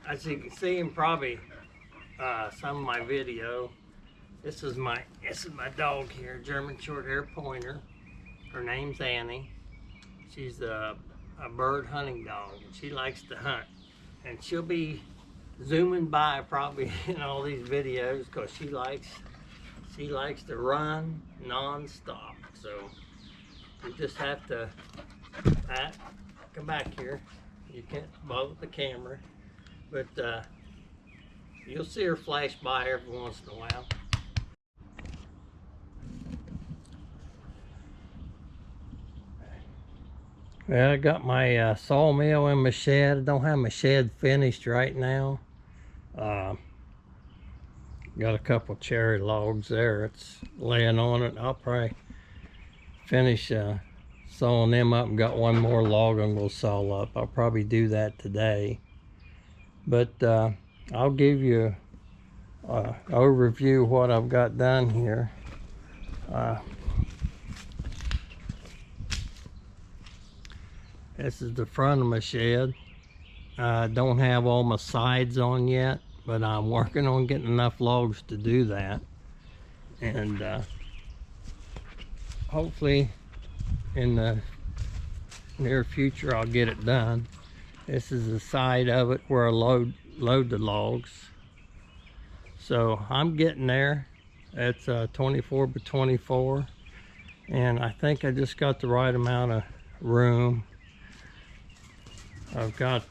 As you can see in probably some of my video, this is my dog here, German Short-Haired Pointer. Her name's Annie. She's a bird hunting dog, and she likes to hunt. And she'll be zooming by probably in all these videos because she likes to run non-stop. So you just have to come back here. You can't bother the camera, but you'll see her flash by every once in a while. Well, I got my sawmill in my shed. I don't have my shed finished right now. Got a couple cherry logs there. It's laying on it. I'll probably finish sawing them up, and got one more log I'm going to saw up. I'll probably do that today. But I'll give you an overview of what I've got done here. This is the front of my shed. I don't have all my sides on yet, but I'm working on getting enough logs to do that. And hopefully in the near future I'll get it done. This is the side of it where I load the logs. So I'm getting there. It's 24 by 24, and I think I just got the right amount of room. I've got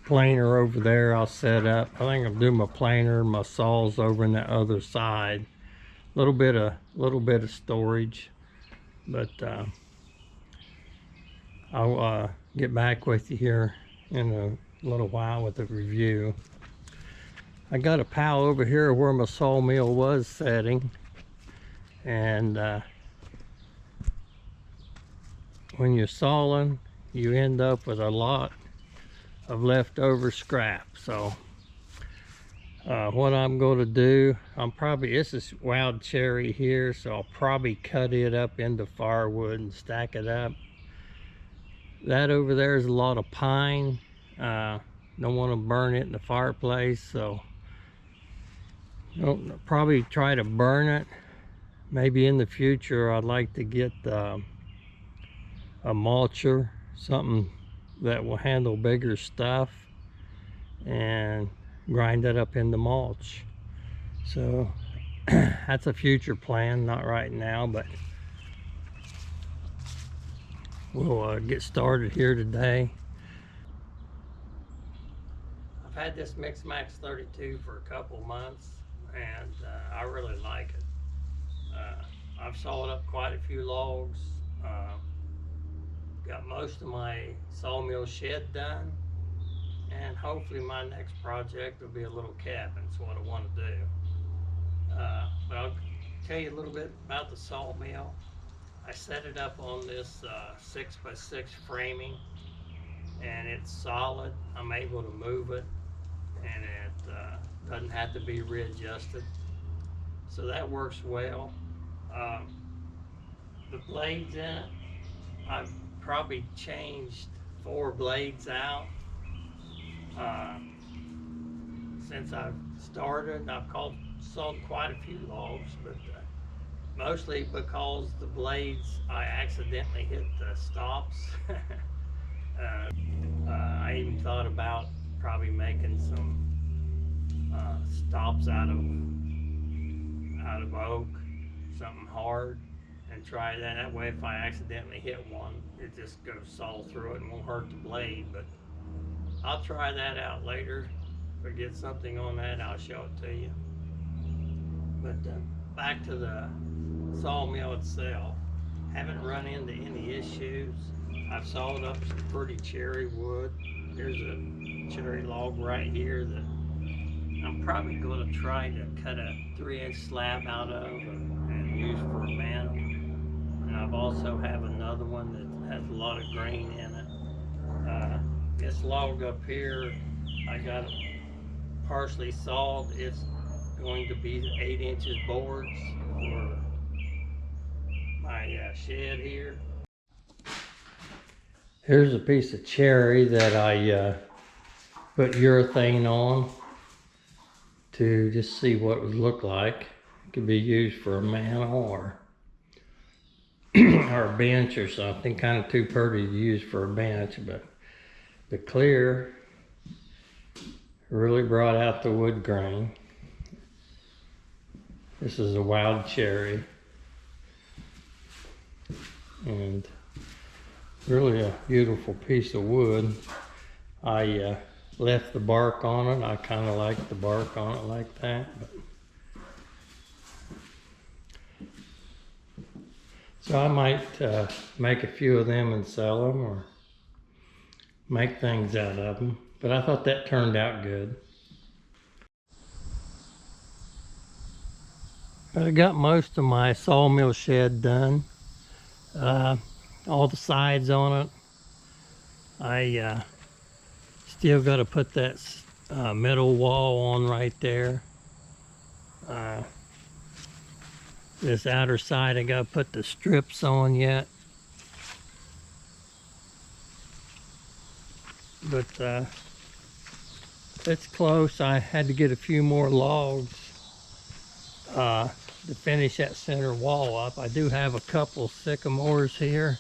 planer over there I'll set up. I think I'll do my planer and my saws over in the other side. Little bit of storage, but I'll get back with you here in a little while with a review. I got a pile over here where my sawmill was setting, and when you're sawing, you end up with a lot of leftover scrap. So what I'm going to do, this is wild cherry here, so I'll probably cut it up into firewood and stack it up. That over there is a lot of pine. Don't want to burn it in the fireplace, so I'll probably try to burn it. Maybe in the future I'd like to get a mulcher, something that will handle bigger stuff, and grind that up into mulch. So that's a future plan, not right now, but we'll get started here today. I've had this MechMaxx 32 for a couple months, and I really like it. I've sawed up quite a few logs. Got most of my sawmill shed done, and hopefully my next project will be a little cabin. That's what I want to do. But I'll tell you a little bit about the sawmill. I set it up on this 6x6 framing, and it's solid. I'm able to move it, and it doesn't have to be readjusted. So that works well. The blades in it, I've probably changed 4 blades out since I've started. I've sawed quite a few logs, but mostly because the blades, I accidentally hit the stops. I even thought about probably making some stops out of oak, something hard, and try that. That way if I accidentally hit one, it just goes saw through it and won't hurt the blade. But I'll try that out later. If I get something on that, I'll show it to you. But back to the sawmill itself, haven't run into any issues. I've sawed up some pretty cherry wood. There's a cherry log right here that I'm probably going to try to cut a 3-inch slab out of and use for a mantle. And I've also have another one that has a lot of grain in it. This log up here, I got it partially sawed. It's going to be 8 inches boards for my shed here. Here's a piece of cherry that I put urethane on to just see what it would look like. It could be used for a mantle or or a bench or something. Kind of too pretty to use for a bench, but the clear really brought out the wood grain. This is a wild cherry, and really a beautiful piece of wood. I left the bark on it. I kind of like the bark on it like that. But so I might make a few of them and sell them, or make things out of them. But I thought that turned out good. I got most of my sawmill shed done. All the sides on it. I still got to put that metal wall on right there. This outer side I got to put the strips on yet. But it's close. I had to get a few more logs to finish that center wall up. I do have a couple sycamores here.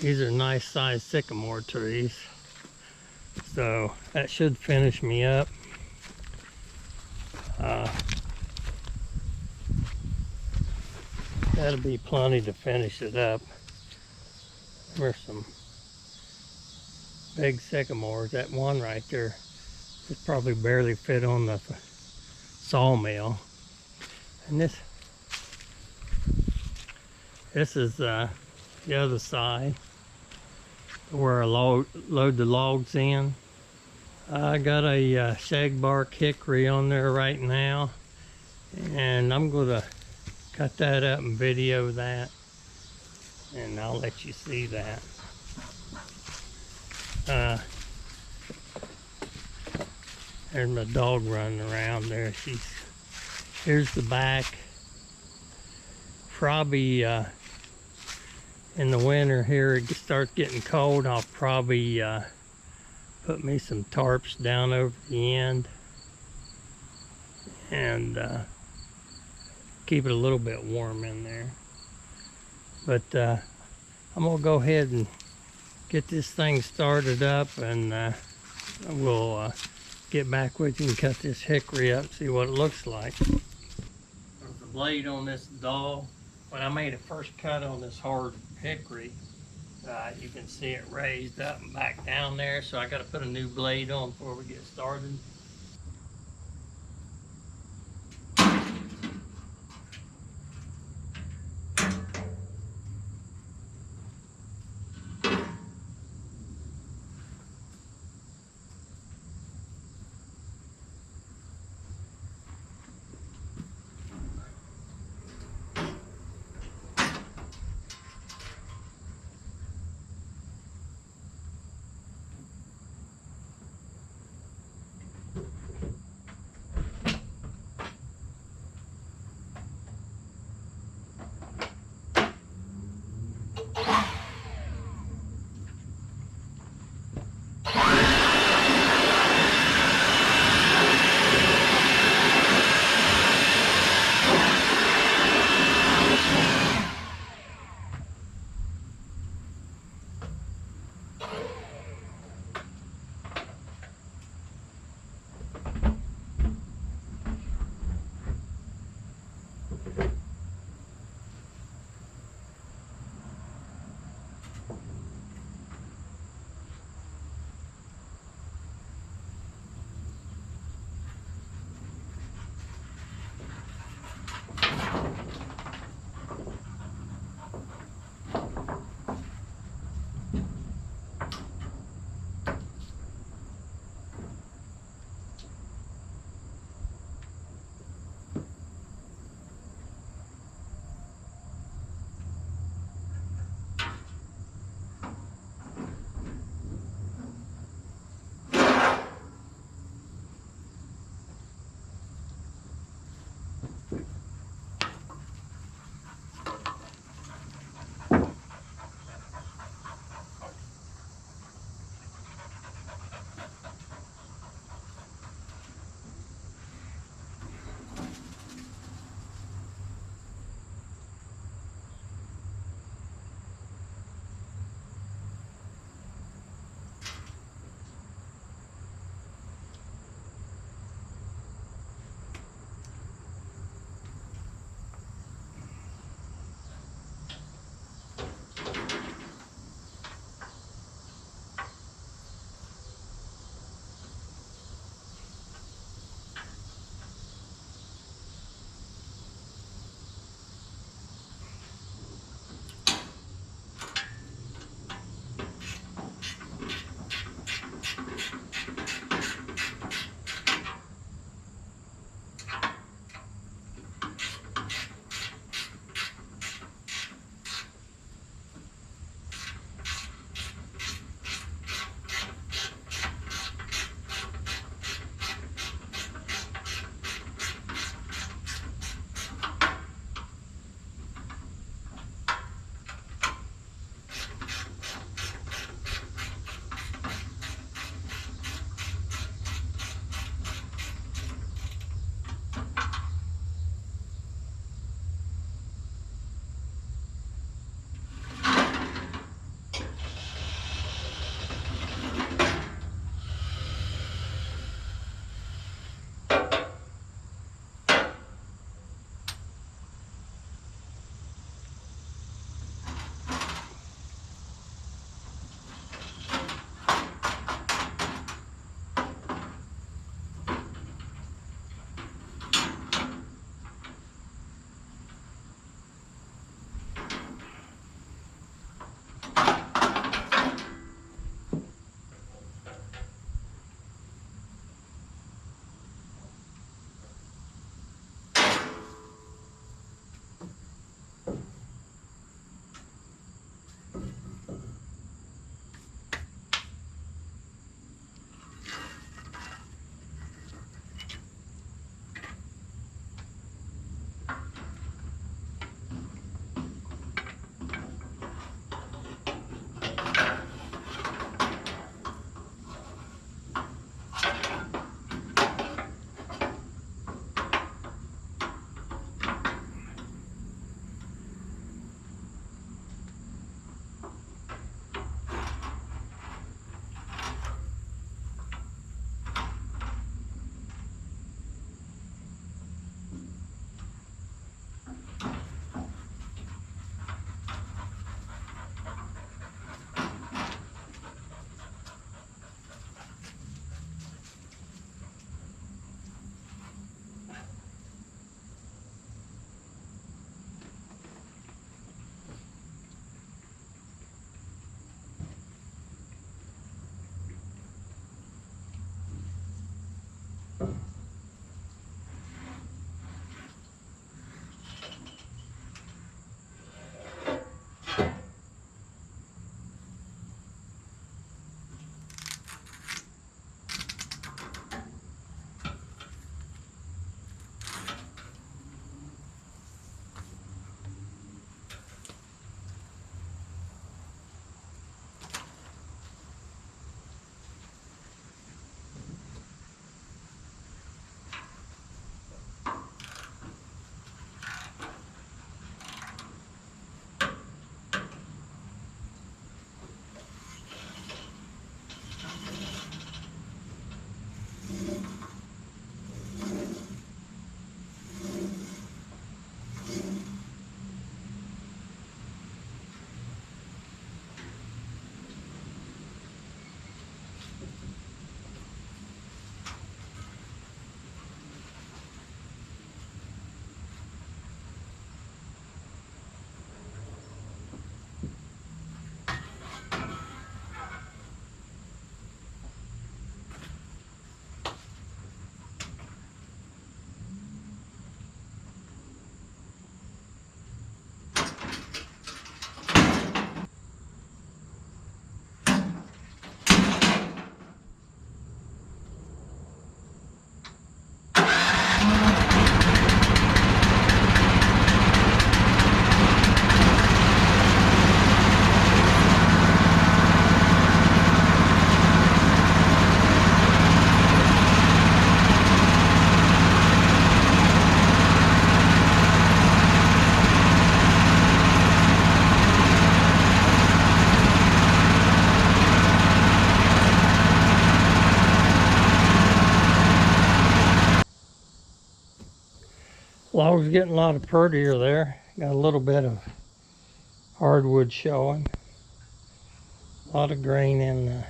These are nice sized sycamore trees. So that should finish me up. That'll be plenty to finish it up. There's some big sycamores. That one right there, it probably barely fit on the sawmill. And this is the other side where I load the logs in. I got a shagbark hickory on there right now, and I'm going to cut that up and video that, and I'll let you see that. There's my dog running around there. Here's the back. Probably in the winter here, it starts getting cold. I'll probably put me some tarps down over the end and keep it a little bit warm in there. But I'm gonna go ahead and get this thing started up, and we'll get back with you and cut this hickory up, see what it looks like. There's a blade on this dowel. When I made a first cut on this hard hickory, you can see it raised up and back down there, so I got to put a new blade on before we get started. Log's getting a lot of prettier there. Got a little bit of hardwood showing. A lot of grain in the,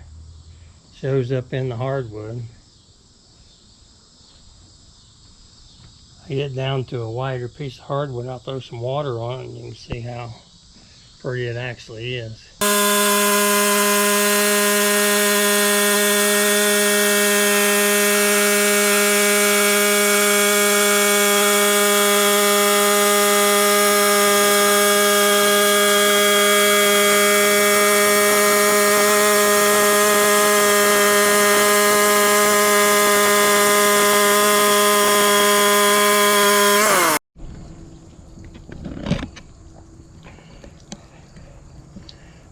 shows up in the hardwood. I get down to a wider piece of hardwood, I'll throw some water on it and you can see how pretty it actually is.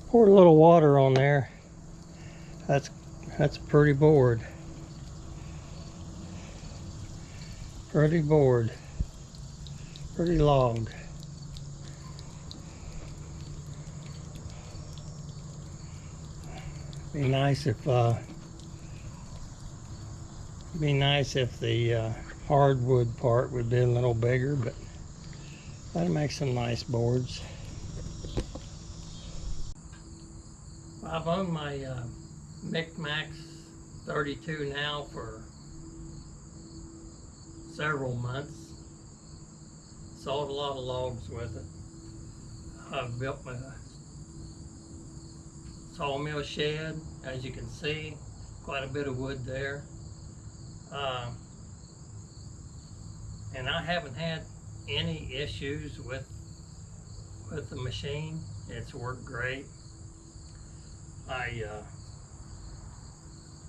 Pour a little water on there. That's a pretty board. Pretty board. Pretty log. Be nice if the hardwood part would be a little bigger, but that'll make some nice boards. I've owned my MechMaxx 32 now for several months. Sawed a lot of logs with it. I've built my sawmill shed, as you can see, quite a bit of wood there. And I haven't had any issues with the machine. It's worked great. I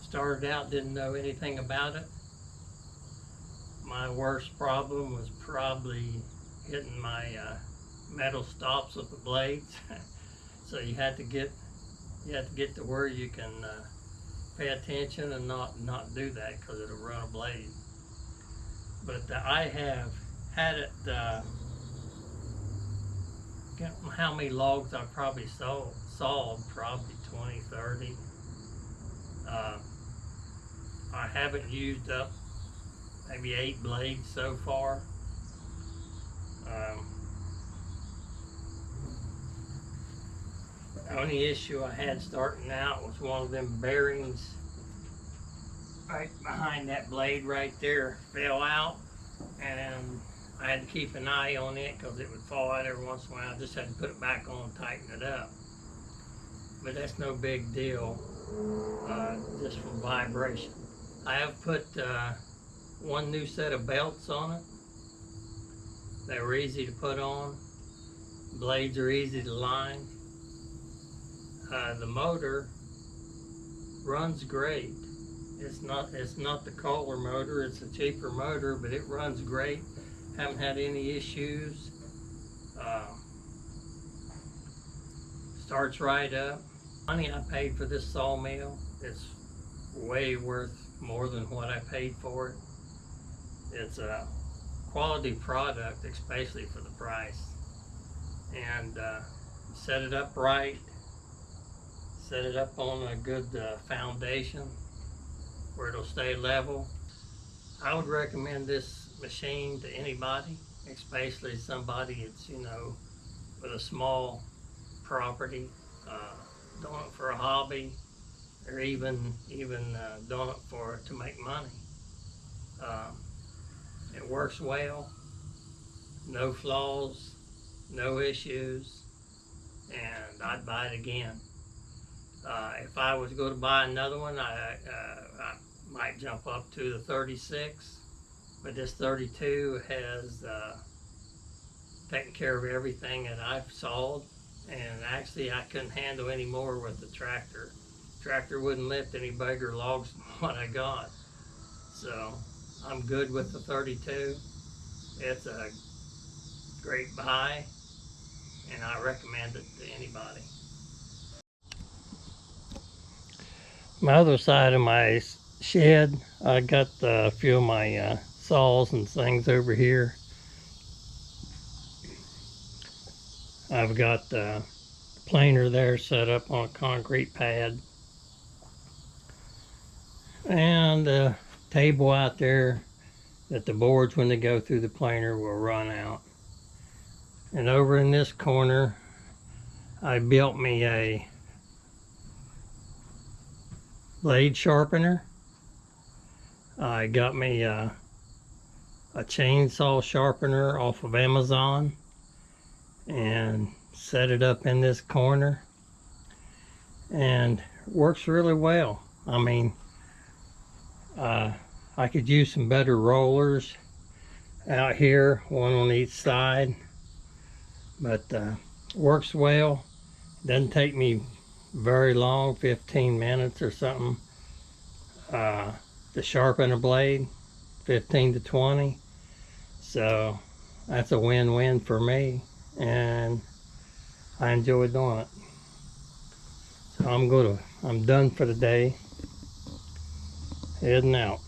started out, didn't know anything about it. My worst problem was probably hitting my metal stops with the blades. So you had to get to where you can pay attention and not do that, because it'll run a blade. But I have had it, how many logs I probably sawed, probably 20, 30. I haven't used up maybe 8 blades so far. The only issue I had starting out was one of them bearings right behind that blade right there fell out, and I had to keep an eye on it because it would fall out every once in a while. I just had to put it back on and tighten it up. But that's no big deal, just from vibration. I have put one new set of belts on it. They were easy to put on. Blades are easy to line. The motor runs great. It's not the Kohler motor, it's a cheaper motor, but it runs great. Haven't had any issues. Starts right up. Money I paid for this sawmill, it's way worth more than what I paid for it. It's a quality product, especially for the price. And set it up right, set it up on a good foundation where it'll stay level. I would recommend this machine to anybody, especially somebody that's, with a small property, doing it for a hobby, or even doing it to make money. It works well, no flaws, no issues, and I'd buy it again. If I was going to buy another one, I might jump up to the 36, but this 32 has taken care of everything that I've sawed, and actually I couldn't handle any more with the tractor. Tractor wouldn't lift any bigger logs than what I got. So I'm good with the 32. It's a great buy, and I recommend it to anybody. My other side of my shed, I got a few of my saws and things over here. I've got the planer there set up on a concrete pad, and the table out there that the boards, when they go through the planer, will run out. And over in this corner, I built me a blade sharpener. I got me a chainsaw sharpener off of Amazon and set it up in this corner, and works really well. I mean, I could use some better rollers out here, one on each side, but works well. Doesn't take me very long, 15 minutes or something, to sharpen a blade, 15 to 20. So that's a win-win for me, and I enjoy doing it. So I'm done for the day. Heading out.